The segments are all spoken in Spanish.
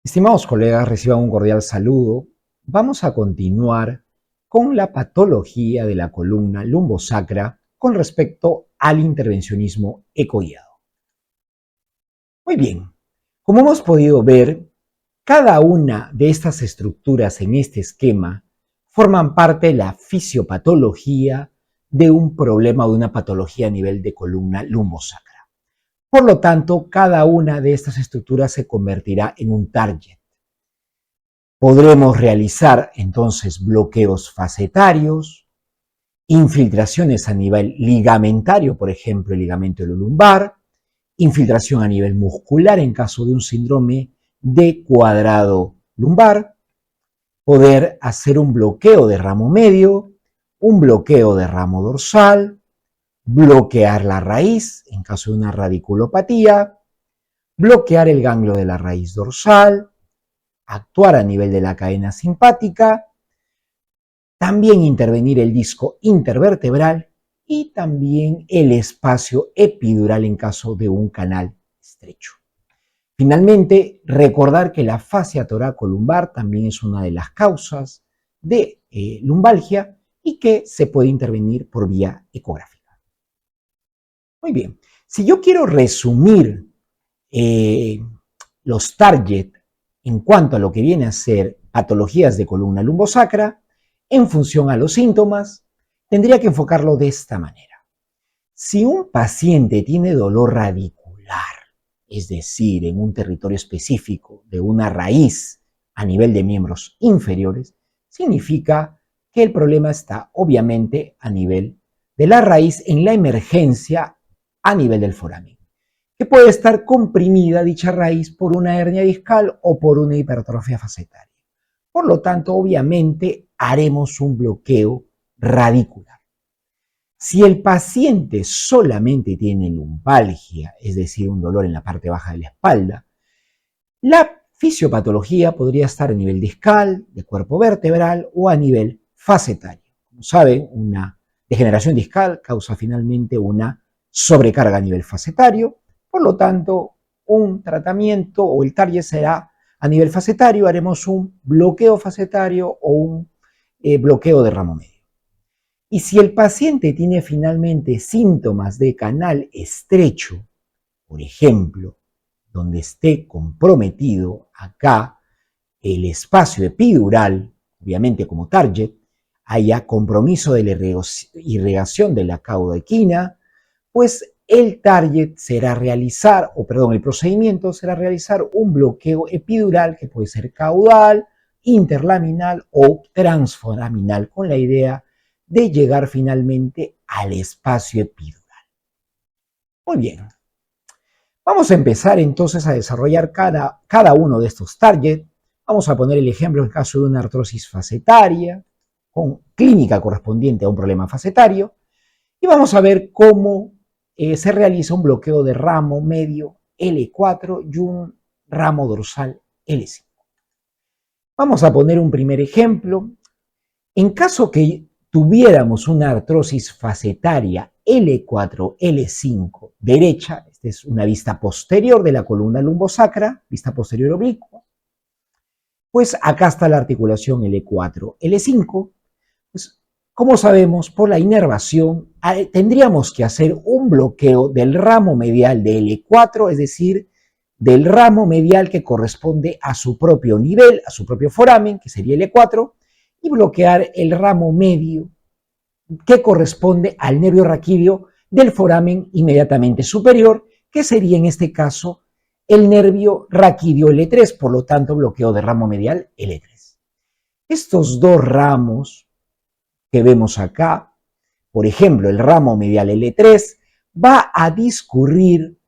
Estimados colegas, reciban un cordial saludo. Vamos a continuar con la patología de la columna lumbosacra con respecto al intervencionismo ecoguiado. Muy bien, como hemos podido ver, cada una de estas estructuras en este esquema forman parte de la fisiopatología de un problema o de una patología a nivel de columna lumbosacra. Por lo tanto, cada una de estas estructuras se convertirá en un target. Podremos realizar entonces bloqueos facetarios, infiltraciones a nivel ligamentario, por ejemplo, el ligamento lumbar, infiltración a nivel muscular en caso de un síndrome de cuadrado lumbar, poder hacer un bloqueo de ramo medio, un bloqueo de ramo dorsal, bloquear la raíz en caso de una radiculopatía, bloquear el ganglio de la raíz dorsal, actuar a nivel de la cadena simpática, también intervenir el disco intervertebral y también el espacio epidural en caso de un canal estrecho. Finalmente, recordar que la fascia toracolumbar también es una de las causas de lumbalgia y que se puede intervenir por vía ecográfica. Muy bien, si yo quiero resumir los target en cuanto a lo que viene a ser patologías de columna lumbosacra, en función a los síntomas, tendría que enfocarlo de esta manera. Si un paciente tiene dolor radicular, es decir, en un territorio específico de una raíz a nivel de miembros inferiores, significa que el problema está obviamente a nivel de la raíz en la emergencia a nivel del foramen, que puede estar comprimida dicha raíz por una hernia discal o por una hipertrofia facetaria. Por lo tanto, obviamente, haremos un bloqueo radicular. Si el paciente solamente tiene lumbalgia, es decir, un dolor en la parte baja de la espalda, la fisiopatología podría estar a nivel discal, de cuerpo vertebral o a nivel facetario. Como saben, una degeneración discal causa finalmente una sobrecarga a nivel facetario. Por lo tanto, un tratamiento o el target será a nivel facetario, haremos un bloqueo facetario o un bloqueo de ramo medio. Y si el paciente tiene finalmente síntomas de canal estrecho, por ejemplo, donde esté comprometido acá el espacio epidural, obviamente como target, haya compromiso de la irrigación de la cauda equina, pues el procedimiento será realizar un bloqueo epidural que puede ser caudal, interlaminal o transforaminal, con la idea de llegar finalmente al espacio epidural. Muy bien, vamos a empezar entonces a desarrollar cada uno de estos targets. Vamos a poner el ejemplo en el caso de una artrosis facetaria, con clínica correspondiente a un problema facetario, y vamos a ver cómo se realiza un bloqueo de ramo medio L4 y un ramo dorsal L5. Vamos a poner un primer ejemplo. En caso que tuviéramos una artrosis facetaria L4, L5 derecha, esta es una vista posterior de la columna lumbosacra, vista posterior oblicua, pues acá está la articulación L4, L5. Pues, como sabemos, por la inervación tendríamos que hacer un bloqueo del ramo medial de L4, es decir, del ramo medial que corresponde a su propio nivel, a su propio foramen, que sería L4, y bloquear el ramo medio que corresponde al nervio raquídeo del foramen inmediatamente superior, que sería en este caso el nervio raquídeo L3, por lo tanto bloqueo de ramo medial L3. Estos dos ramos que vemos acá, por ejemplo, el ramo medial L3 va a discurrir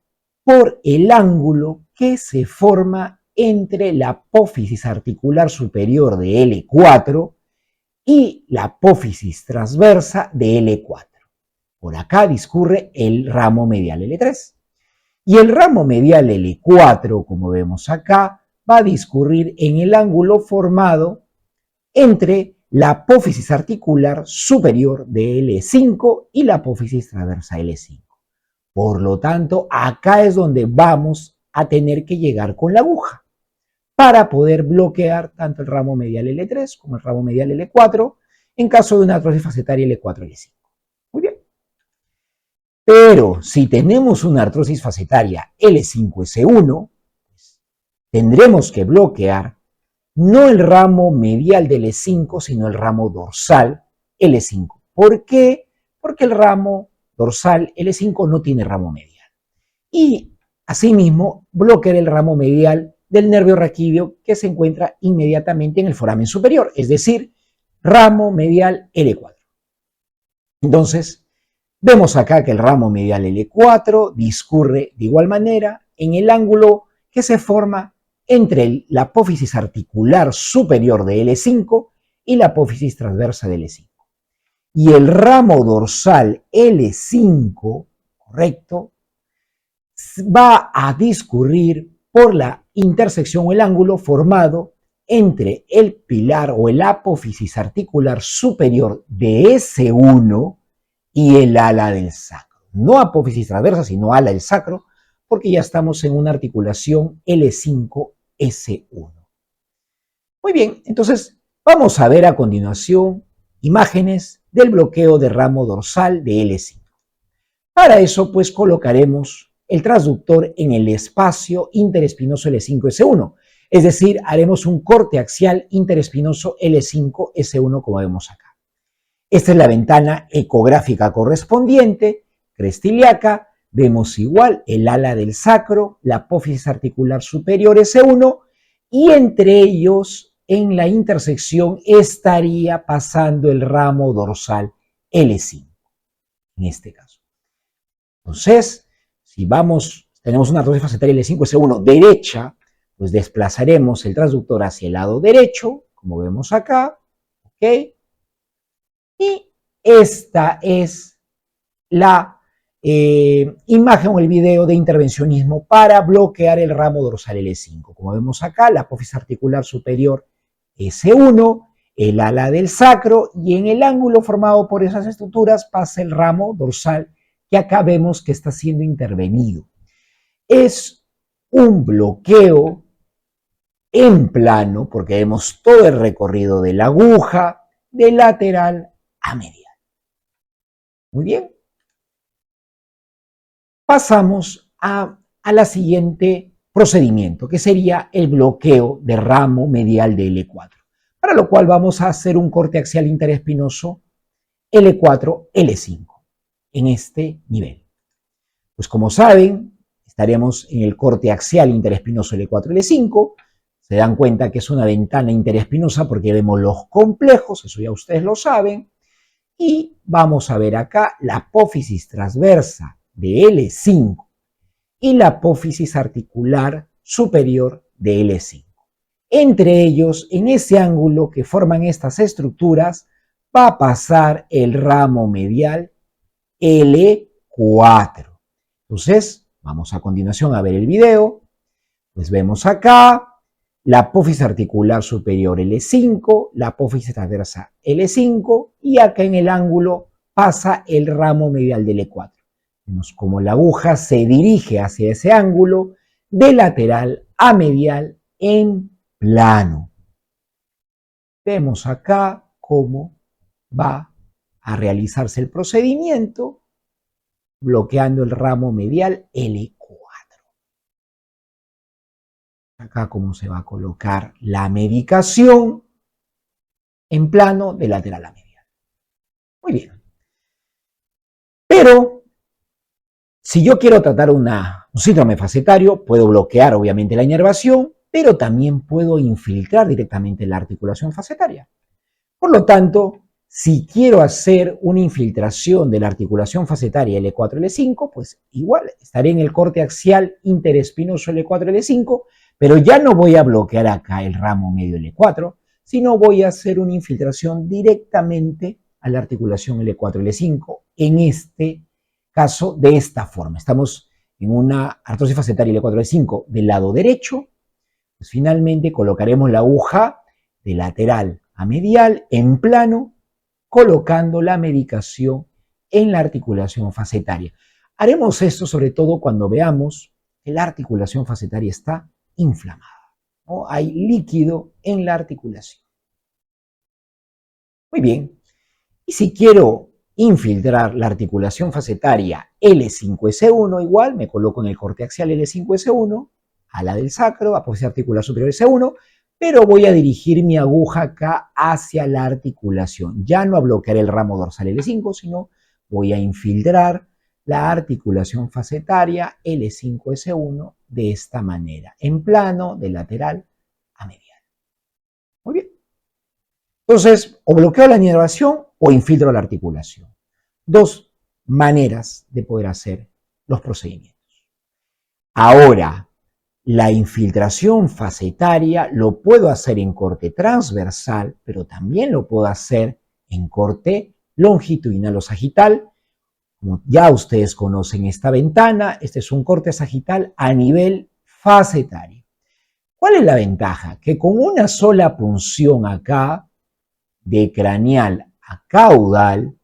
por el ángulo que se forma entre la apófisis articular superior de L4 y la apófisis transversa de L4. Por acá discurre el ramo medial L3. Y el ramo medial L4, como vemos acá, va a discurrir en el ángulo formado entre la apófisis articular superior de L5 y la apófisis transversa L5. Por lo tanto, acá es donde vamos a tener que llegar con la aguja. para poder bloquear tanto el ramo medial L3 como el ramo medial L4 en caso de una artrosis facetaria L4-L5. Muy bien. Pero si tenemos una artrosis facetaria L5-S1, tendremos que bloquear no el ramo medial de L5, sino el ramo dorsal L5. ¿Por qué? Porque el ramo dorsal L5 no tiene ramo medial. Y asimismo, bloquear el ramo medial del nervio raquídeo que se encuentra inmediatamente en el foramen superior, es decir, ramo medial L4. Entonces, vemos acá que el ramo medial L4 discurre de igual manera en el ángulo que se forma entre la apófisis articular superior de L5 y la apófisis transversa de L5. Y el ramo dorsal L5, correcto, va a discurrir por la intersección o el ángulo formado entre el pilar o el apófisis articular superior de S1 y el ala del sacro. No apófisis transversa, sino ala del sacro, porque ya estamos en una articulación L5-S1. Muy bien, entonces vamos a ver a continuación imágenes del bloqueo de ramo dorsal de L5. Para eso, pues colocaremos el transductor en el espacio interespinoso L5-S1, es decir, haremos un corte axial interespinoso L5-S1 como vemos acá. Esta es la ventana ecográfica correspondiente, cresta ilíaca, vemos igual el ala del sacro, la apófisis articular superior S1 y entre ellos en la intersección estaría pasando el ramo dorsal L5, en este caso. Entonces, si tenemos una artrosis facetaria L5-S1 derecha, pues desplazaremos el transductor hacia el lado derecho, como vemos acá, ¿ok? Y esta es la imagen o el video de intervencionismo para bloquear el ramo dorsal L5. Como vemos acá, la apófisis articular superior S1, el ala del sacro y en el ángulo formado por esas estructuras pasa el ramo dorsal que acá vemos que está siendo intervenido. Es un bloqueo en plano porque vemos todo el recorrido de la aguja de lateral a medial. Muy bien. Pasamos a la siguiente procedimiento, que sería el bloqueo de ramo medial de L4, para lo cual vamos a hacer un corte axial interespinoso L4-L5 en este nivel. Pues como saben, estaremos en el corte axial interespinoso L4-L5. Se dan cuenta que es una ventana interespinosa porque vemos los complejos, eso ya ustedes lo saben. Y vamos a ver acá la apófisis transversa de L5 y la apófisis articular superior de L5. Entre ellos, en ese ángulo que forman estas estructuras, va a pasar el ramo medial L4. Entonces, vamos a continuación a ver el video. Pues vemos acá la apófisis articular superior L5, la apófisis transversa L5 y acá en el ángulo pasa el ramo medial de L4. Vemos como la aguja se dirige hacia ese ángulo de lateral a medial en plano. Vemos acá cómo va a realizarse el procedimiento bloqueando el ramo medial L4. Acá cómo se va a colocar la medicación en plano de lateral a medial. Muy bien. Pero, si yo quiero tratar un síndrome facetario, puedo bloquear obviamente la inervación, pero también puedo infiltrar directamente la articulación facetaria. Por lo tanto, si quiero hacer una infiltración de la articulación facetaria L4-L5, pues igual estaré en el corte axial interespinoso L4-L5, pero ya no voy a bloquear acá el ramo medio L4, sino voy a hacer una infiltración directamente a la articulación L4-L5, en este caso de esta forma. Estamos en una artrosis facetaria L4-L5 del lado derecho, pues finalmente colocaremos la aguja de lateral a medial en plano, colocando la medicación en la articulación facetaria. Haremos esto sobre todo cuando veamos que la articulación facetaria está inflamada. ¿no? Hay líquido en la articulación. Muy bien. Y si quiero infiltrar la articulación facetaria L5S1, igual me coloco en el corte axial L5S1, ala del sacro, apófisis articular superior S1, pero voy a dirigir mi aguja acá hacia la articulación. Ya no a bloquear el ramo dorsal L5, sino voy a infiltrar la articulación facetaria L5S1 de esta manera, en plano de lateral a medial. Muy bien. Entonces, o bloqueo la inervación o infiltro la articulación. Dos maneras de poder hacer los procedimientos. Ahora, la infiltración facetaria lo puedo hacer en corte transversal, pero también lo puedo hacer en corte longitudinal o sagital. Como ya ustedes conocen esta ventana, este es un corte sagital a nivel facetario. ¿Cuál es la ventaja? Que con una sola punción acá, de craneal a caudal,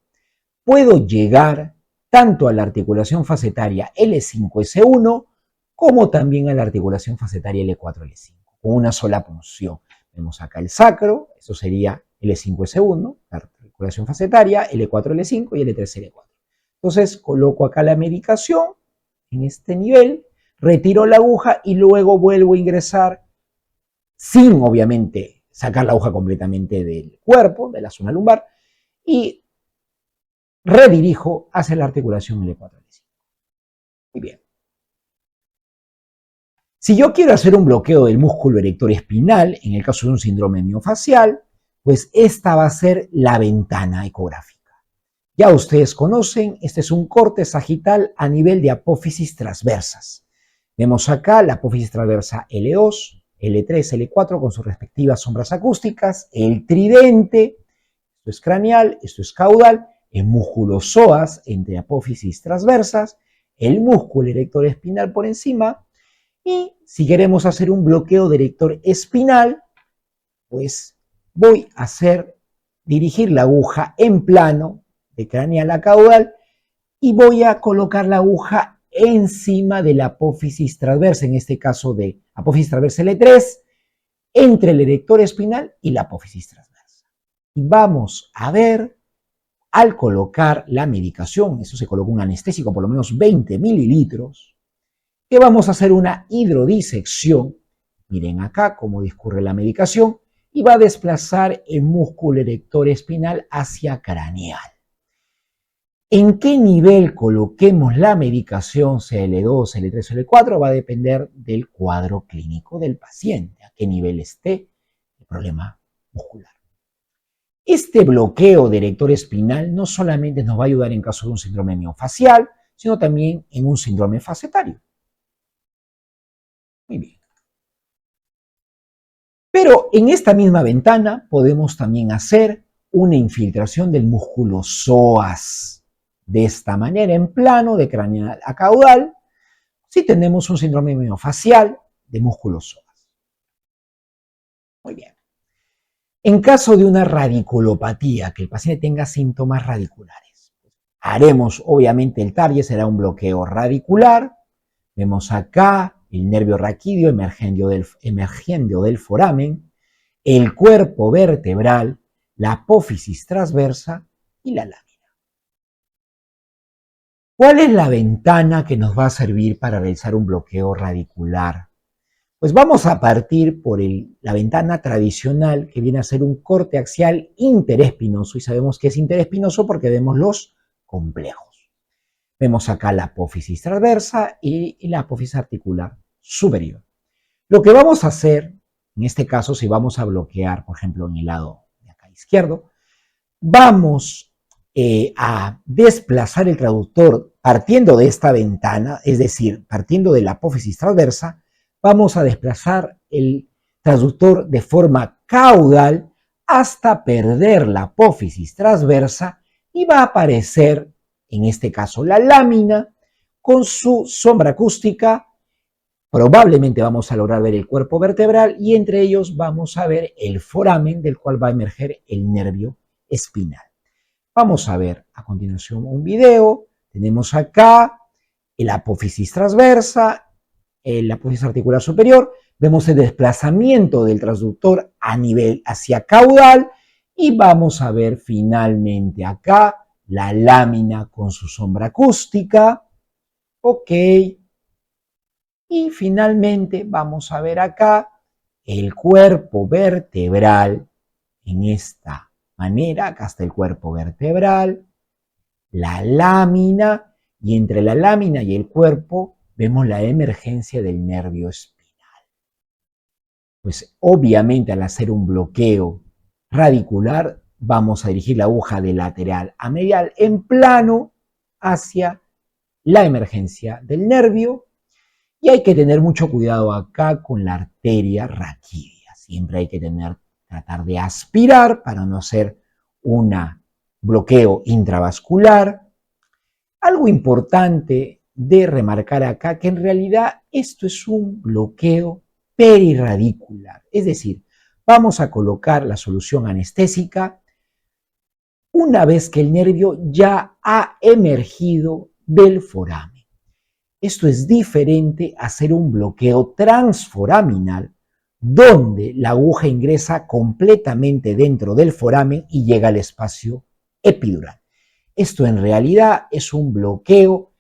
puedo llegar tanto a la articulación facetaria L5S1 como también a la articulación facetaria L4-L5, con una sola punción. Vemos acá el sacro, eso sería L5S1, la articulación facetaria, L4-L5 y L3-L4. Entonces coloco acá la medicación en este nivel, retiro la aguja y luego vuelvo a ingresar sin, obviamente, sacar la aguja completamente del cuerpo, de la zona lumbar, y redirijo hacia la articulación L4-L5. Muy bien. Si yo quiero hacer un bloqueo del músculo erector espinal, en el caso de un síndrome miofacial, pues esta va a ser la ventana ecográfica. Ya ustedes conocen, este es un corte sagital a nivel de apófisis transversas. Vemos acá la apófisis transversa L2, L3, L4 con sus respectivas sombras acústicas, el tridente, esto es craneal, esto es caudal, el músculo psoas entre apófisis transversas, el músculo erector espinal por encima, y si queremos hacer un bloqueo de erector espinal, pues voy a dirigir la aguja en plano de craneal a caudal y voy a colocar la aguja encima de la apófisis transversa, en este caso de apófisis transversa L3, entre el erector espinal y la apófisis transversa. Y vamos a ver, al colocar la medicación, eso se coloca un anestésico por lo menos 20 mililitros, que vamos a hacer una hidrodisección. Miren acá cómo discurre la medicación y va a desplazar el músculo erector espinal hacia craneal. ¿En qué nivel coloquemos la medicación, sea L2, L3 o L4? Va a depender del cuadro clínico del paciente, a qué nivel esté el problema muscular. Este bloqueo de erector espinal no solamente nos va a ayudar en caso de un síndrome miofacial, sino también en un síndrome facetario. Muy bien. Pero en esta misma ventana podemos también hacer una infiltración del músculo psoas. De esta manera, en plano de craneal a caudal, si tenemos un síndrome miofacial de músculo psoas. Muy bien. En caso de una radiculopatía, que el paciente tenga síntomas radiculares, haremos obviamente el target, será un bloqueo radicular. Vemos acá el nervio raquídeo emergiendo del foramen, el cuerpo vertebral, la apófisis transversa y la lámina. ¿Cuál es la ventana que nos va a servir para realizar un bloqueo radicular? Pues vamos a partir por la ventana tradicional, que viene a ser un corte axial interespinoso, y sabemos que es interespinoso porque vemos los complejos. Vemos acá la apófisis transversa y la apófisis articular superior. Lo que vamos a hacer, en este caso, si vamos a bloquear, por ejemplo, en el lado de acá izquierdo, vamos a desplazar el traductor partiendo de esta ventana, es decir, partiendo de la apófisis transversa, vamos a desplazar el traductor de forma caudal hasta perder la apófisis transversa y va a aparecer, en este caso, la lámina con su sombra acústica. Probablemente vamos a lograr ver el cuerpo vertebral y entre ellos vamos a ver el foramen del cual va a emerger el nervio espinal. Vamos a ver a continuación un video. Tenemos acá el apófisis transversa, la apófisis articular superior, Vemos el desplazamiento del transductor a nivel hacia caudal y vamos a ver finalmente acá la lámina con su sombra acústica. Ok. Y finalmente vamos a ver acá el cuerpo vertebral en esta manera. Acá está el cuerpo vertebral, la lámina, y entre la lámina y el cuerpo vemos la emergencia del nervio espinal. Pues obviamente al hacer un bloqueo radicular vamos a dirigir la aguja de lateral a medial en plano hacia la emergencia del nervio. Y hay que tener mucho cuidado acá con la arteria raquídea. Siempre hay que tratar de aspirar para no hacer un bloqueo intravascular. Algo importante de remarcar acá, que en realidad esto es un bloqueo perirradicular. Es decir, vamos a colocar la solución anestésica una vez que el nervio ya ha emergido del foramen. Esto es diferente a hacer un bloqueo transforaminal, donde la aguja ingresa completamente dentro del foramen y llega al espacio epidural. Esto en realidad es un bloqueo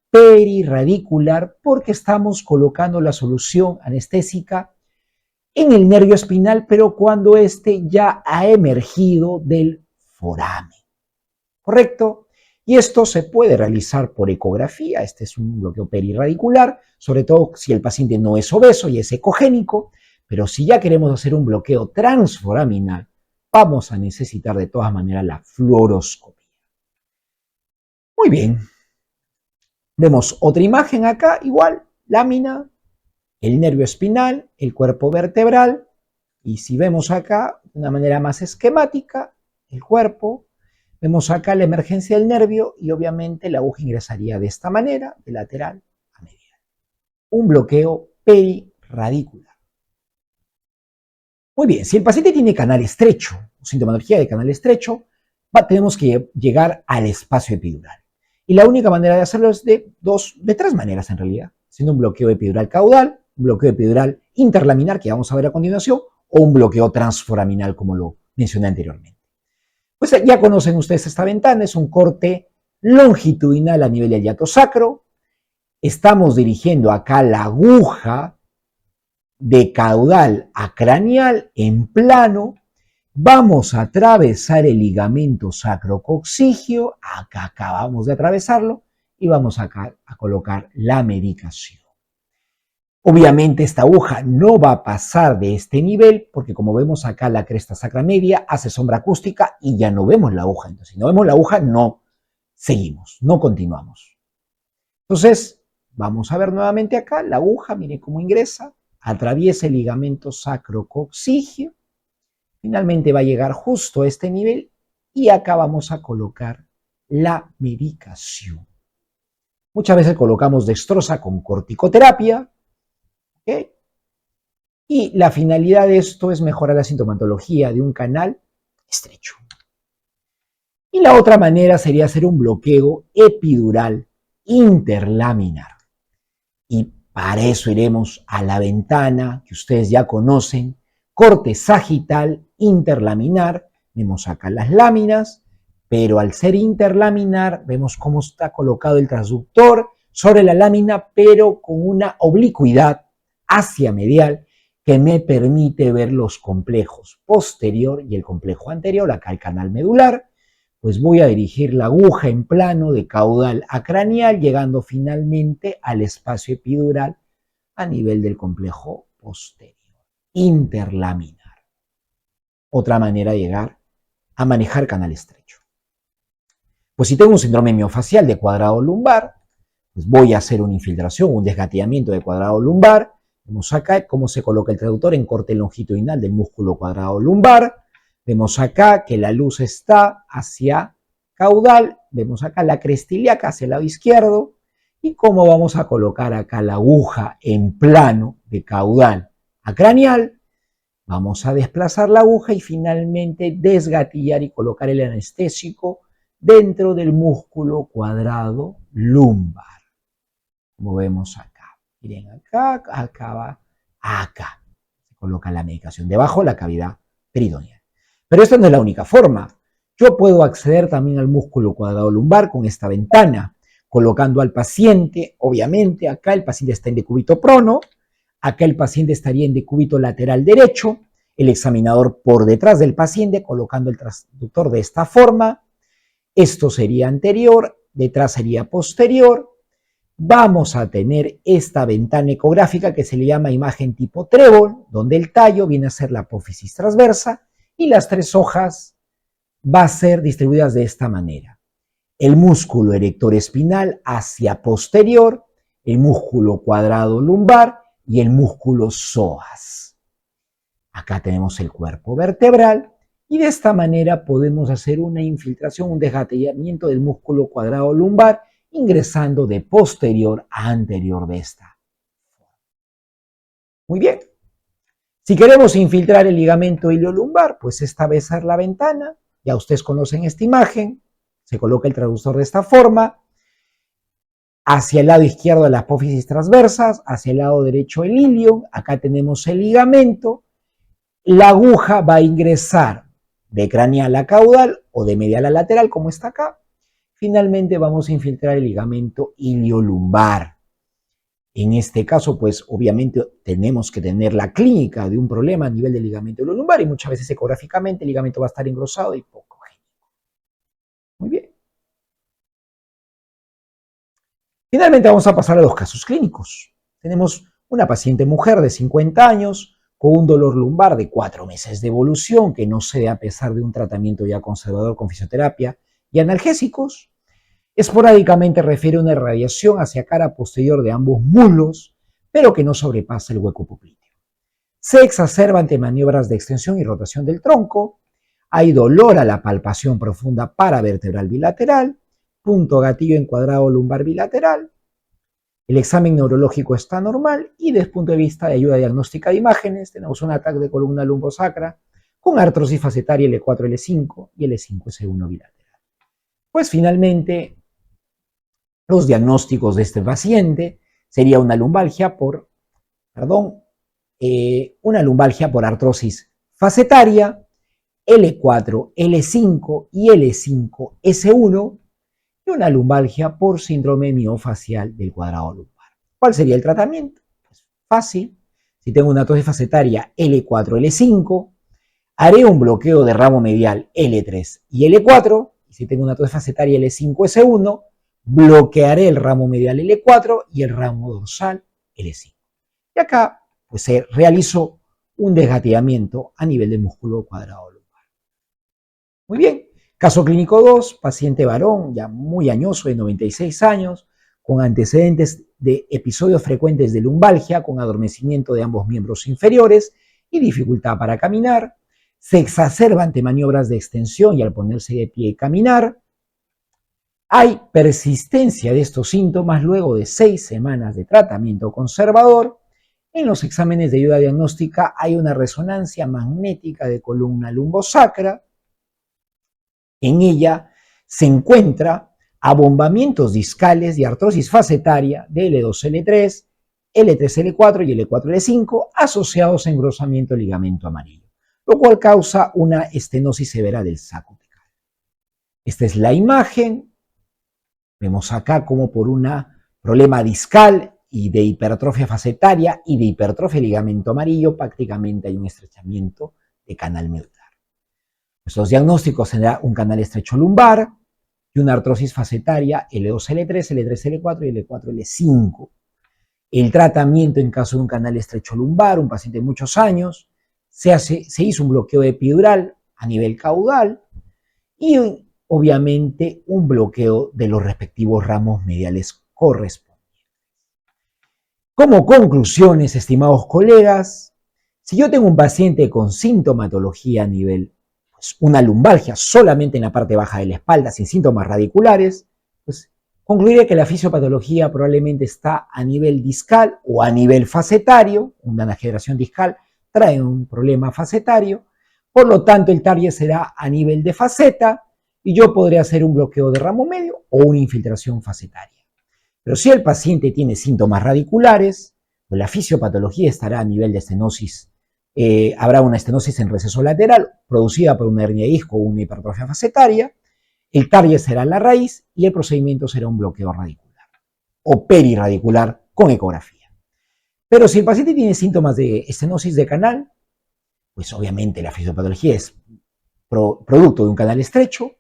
perirradicular porque estamos colocando la solución anestésica en el nervio espinal, pero cuando éste ya ha emergido del foramen. ¿Correcto? Y esto se puede realizar por ecografía. Este es un bloqueo perirradicular, sobre todo si el paciente no es obeso y es ecogénico, pero si ya queremos hacer un bloqueo transforaminal, vamos a necesitar de todas maneras la fluoroscopía. Muy bien. Vemos otra imagen acá, igual, lámina, el nervio espinal, el cuerpo vertebral, y si vemos acá de una manera más esquemática, el cuerpo. Vemos acá la emergencia del nervio y obviamente la aguja ingresaría de esta manera, de lateral a medial. Un bloqueo perirradicular. Muy bien, si el paciente tiene canal estrecho, o sintomatología de canal estrecho, tenemos que llegar al espacio epidural. Y la única manera de hacerlo es de tres maneras en realidad. Haciendo un bloqueo epidural caudal, un bloqueo epidural interlaminar, que vamos a ver a continuación, o un bloqueo transforaminal, como lo mencioné anteriormente. Pues ya conocen ustedes esta ventana, es un corte longitudinal a nivel del hiato sacro. Estamos dirigiendo acá la aguja de caudal a craneal en plano. Vamos a atravesar el ligamento sacrococcigio, acá acabamos de atravesarlo, y vamos acá a colocar la medicación. Obviamente esta aguja no va a pasar de este nivel porque como vemos acá la cresta sacra media hace sombra acústica y ya no vemos la aguja. Entonces si no vemos la aguja no seguimos, no continuamos. Entonces vamos a ver nuevamente acá la aguja, mire cómo ingresa, atraviesa el ligamento sacrococcigio, finalmente va a llegar justo a este nivel y acá vamos a colocar la medicación. Muchas veces colocamos dextrosa con corticoterapia. ¿Okay? Y la finalidad de esto es mejorar la sintomatología de un canal estrecho. Y la otra manera sería hacer un bloqueo epidural interlaminar. Y para eso iremos a la ventana que ustedes ya conocen, corte sagital interlaminar. Vemos acá las láminas, pero al ser interlaminar vemos cómo está colocado el transductor sobre la lámina, pero con una oblicuidad hacia medial que me permite ver los complejos posterior y el complejo anterior, acá el canal medular. Pues voy a dirigir la aguja en plano de caudal a craneal, llegando finalmente al espacio epidural a nivel del complejo posterior. Interlaminar. Otra manera de llegar a manejar canal estrecho. Pues si tengo un síndrome miofacial de cuadrado lumbar, pues voy a hacer una infiltración, un desgatillamiento de cuadrado lumbar. Vemos acá cómo se coloca el traductor en corte longitudinal del músculo cuadrado lumbar. Vemos acá que la luz está hacia caudal. Vemos acá la cresta ilíaca hacia el lado izquierdo. Y cómo vamos a colocar acá la aguja en plano de caudal a craneal. Vamos a desplazar la aguja y finalmente desgatillar y colocar el anestésico dentro del músculo cuadrado lumbar. Como vemos acá. Miren acá, acá va acá. Se coloca la medicación debajo de la cavidad peritoneal. Pero esta no es la única forma. Yo puedo acceder también al músculo cuadrado lumbar con esta ventana, colocando al paciente, obviamente, acá el paciente está en decúbito prono, acá el paciente estaría en decúbito lateral derecho, el examinador por detrás del paciente, colocando el transductor de esta forma. Esto sería anterior, detrás sería posterior. Vamos a tener esta ventana ecográfica que se le llama imagen tipo trébol, donde el tallo viene a ser la apófisis transversa y las tres hojas va a ser distribuidas de esta manera. El músculo erector espinal hacia posterior, el músculo cuadrado lumbar y el músculo psoas. Acá tenemos el cuerpo vertebral y de esta manera podemos hacer una infiltración, un desgatellamiento del músculo cuadrado lumbar ingresando de posterior a anterior de esta. Muy bien. Si queremos infiltrar el ligamento iliolumbar, pues esta va a ser la ventana. Ya ustedes conocen esta imagen. Se coloca el traductor de esta forma. Hacia el lado izquierdo las apófisis transversas, hacia el lado derecho el ilion. Acá tenemos el ligamento. La aguja va a ingresar de craneal a caudal o de medial a lateral, como está acá. Finalmente vamos a infiltrar el ligamento iliolumbar. En este caso, pues obviamente tenemos que tener la clínica de un problema a nivel del ligamento iliolumbar y muchas veces ecográficamente el ligamento va a estar engrosado y poco génico. Muy bien. Finalmente vamos a pasar a los casos clínicos. Tenemos una paciente mujer de 50 años con un dolor lumbar de 4 meses de evolución que no cede a pesar de un tratamiento ya conservador con fisioterapia y analgésicos. Esporádicamente refiere una irradiación hacia cara posterior de ambos muslos, pero que no sobrepasa el hueco popliteo. Se exacerba ante maniobras de extensión y rotación del tronco. Hay dolor a la palpación profunda paravertebral bilateral, punto gatillo encuadrado lumbar bilateral. El examen neurológico está normal y desde el punto de vista de ayuda diagnóstica de imágenes tenemos un ataque de columna lumbosacra con artrosis facetaria L4, L5 y L5, S1 bilateral. Pues finalmente los diagnósticos de este paciente sería una lumbalgia por artrosis facetaria, L4, L5 y L5, S1 y una lumbalgia por síndrome miofacial del cuadrado lumbar. ¿Cuál sería el tratamiento? Pues fácil. Si tengo una artrosis facetaria L4, L5, haré un bloqueo de ramo medial L3 y L4. Y si tengo una artrosis facetaria L5, S1, bloquearé el ramo medial L4 y el ramo dorsal L5. Y acá pues se realizó un desgatillamiento a nivel del músculo cuadrado lumbar. Muy bien. Caso clínico 2, paciente varón ya muy añoso de 96 años, con antecedentes de episodios frecuentes de lumbalgia, con adormecimiento de ambos miembros inferiores y dificultad para caminar. Se exacerba ante maniobras de extensión y al ponerse de pie y caminar. Hay persistencia de estos síntomas luego de 6 semanas de tratamiento conservador. En los exámenes de ayuda diagnóstica hay una resonancia magnética de columna lumbosacra. En ella se encuentra abombamientos discales y artrosis facetaria de L2-L3, L3-L4 y L4-L5 asociados a engrosamiento del ligamento amarillo, lo cual causa una estenosis severa del saco pecal. Esta es la imagen. Vemos acá como por un problema discal y de hipertrofia facetaria y de hipertrofia del ligamento amarillo prácticamente hay un estrechamiento de canal medular. Nuestros diagnósticos serán un canal estrecho lumbar y una artrosis facetaria L2-L3, L3-L4 y L4-L5. El tratamiento en caso de un canal estrecho lumbar, un paciente de muchos años, se hizo un bloqueo epidural a nivel caudal y obviamente un bloqueo de los respectivos ramos mediales correspondientes. Como conclusiones, estimados colegas, si yo tengo un paciente con sintomatología a nivel una lumbalgia solamente en la parte baja de la espalda sin síntomas radiculares, pues concluiré que la fisiopatología probablemente está a nivel discal o a nivel facetario. Una degeneración discal trae un problema facetario, por lo tanto el target será a nivel de faceta y yo podré hacer un bloqueo de ramo medio o una infiltración facetaria. Pero si el paciente tiene síntomas radiculares, Pues la fisiopatología estará a nivel de estenosis. Habrá una estenosis en receso lateral producida por una hernia de disco o una hipertrofia facetaria. El target será la raíz y el procedimiento será un bloqueo radicular o perirradicular con ecografía. Pero si el paciente tiene síntomas de estenosis de canal, pues obviamente la fisiopatología es producto de un canal estrecho,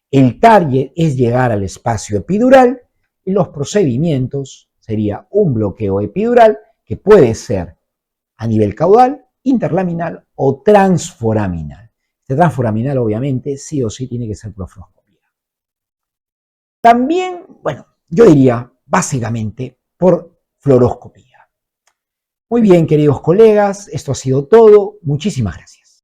el target es llegar al espacio epidural y los procedimientos sería un bloqueo epidural que puede ser a nivel caudal, interlaminar o transforaminal. Este transforaminal obviamente sí o sí tiene que ser por fluoroscopía. También, bueno, yo diría básicamente por fluoroscopía. Muy bien, queridos colegas, esto ha sido todo. Muchísimas gracias.